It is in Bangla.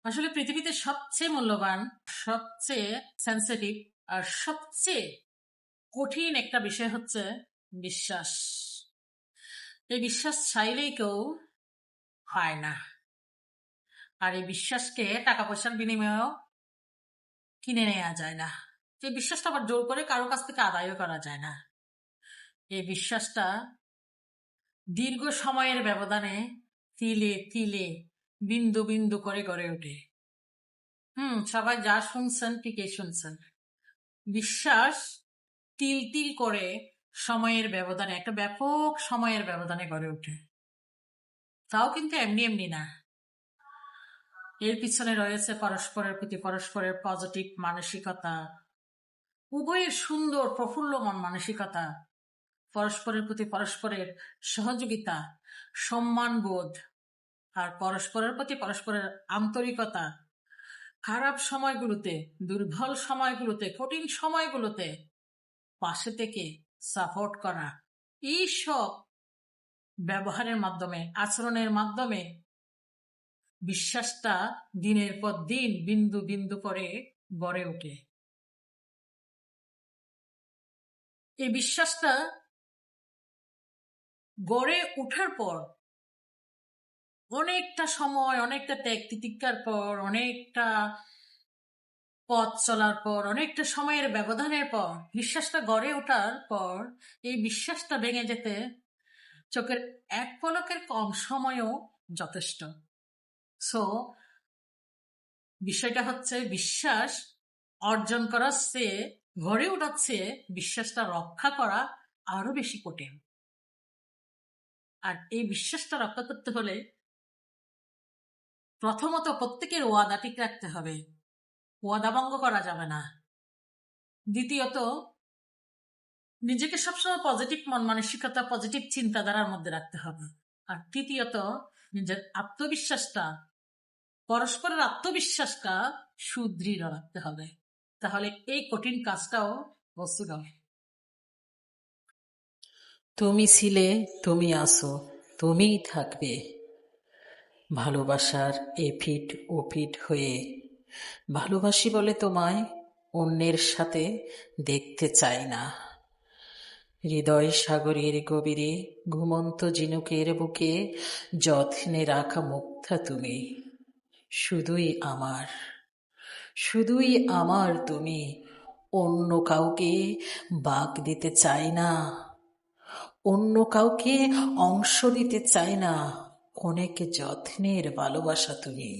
আসলে পৃথিবীতে সবচেয়ে মূল্যবান, সবচেয়ে সেন্সিটিভ আর সবচেয়ে কঠিন একটা বিষয় হচ্ছে বিশ্বাস। এই বিশ্বাস চাইলেই কেউ হয় না। আর এই বিশ্বাসকে টাকা পয়সার বিনিময়েও কিনে নেওয়া যায় না। এই বিশ্বাসটা আবার জোর করে কারো কাছ থেকে আদায়ও করা যায় না। এই বিশ্বাসটা দীর্ঘ সময়ের ব্যবধানে তিলে তিলে বিন্দু বিন্দু করে গড়ে ওঠে। সবাই যা শুনছেন ঠিকই শুনছেন। বিশ্বাস তিল তিল করে সময়ের ব্যবধানে, একটা ব্যাপক সময়ের ব্যবধানে গড়ে ওঠে। তাও কিন্তু এমনি এমনি না। এর পিছনে রয়েছে পরস্পরের প্রতি পরস্পরের পজিটিভ মানসিকতা, উভয়ের সুন্দর প্রফুল্ল মন মানসিকতা, পরস্পরের প্রতি পরস্পরের সহযোগিতা, সম্মানবোধ, আর পরস্পরের প্রতি পরস্পরের আন্তরিকতা। খারাপ সময়গুলোতে, দুর্বল সময়গুলোতে, কঠিন সময়গুলোতে পাশে থেকে সাপোর্ট করা, এইসব ব্যবহারের মাধ্যমে, আচরণের মাধ্যমে বিশ্বাসটা দিনের পর দিন বিন্দু বিন্দু করে গড়ে ওঠে। এই বিশ্বাসটা গড়ে ওঠার পর অনেকটা সময়, অনেকটা ত্যাগ তিতিক্ষার পর, অনেকটা পথ চলার পর, অনেকটা সময়ের ব্যবধানের পর, বিশ্বাসটা গড়ে ওঠার পর এই বিশ্বাসটা ভেঙে যেতে চোখের এক পলকের কম সময়ও যথেষ্ট। সো বিষয়টা হচ্ছে বিশ্বাস অর্জন করার চেয়ে, গড়ে ওঠার চেয়ে বিশ্বাসটা রক্ষা করা আরো বেশি কঠিন। আর এই বিশ্বাসটা রক্ষা করতে হলে প্রথমত প্রত্যেকের ওয়াদা ঠিক রাখতে হবে, ওয়াদা ভঙ্গ করা যাবে না। দ্বিতীয়ত নিজেকে সবসময় পজিটিভ মন মানসিকতা, পজিটিভ চিন্তাধারার মধ্যে রাখতে হবে। আর তৃতীয়ত নিজের আত্মবিশ্বাসটা, পরস্পরের আত্মবিশ্বাসটা সুদৃঢ় রাখতে হবে। তাহলে এই কঠিন কাজটাও পসিবল হবে। তুমি ছিলে, তুমি আসো, তুমিই থাকবে। ভালোবাসার এপিঠ ওপিঠ হয়ে ভালোবাসি বলে তোমায় অন্যের সাথে দেখতে চাই না। হৃদয় সাগরের গভীরে ঘুমন্ত ঝিনুকের বুকে যত্নে রাখা মুক্তা তুমি। শুধুই আমার, শুধুই আমার তুমি। অন্য কাউকে বাগ দিতে চাই না, অন্য কাউকে অংশ দিতে চাই না। অনেক যত্নের ভালোবাসা তুমি।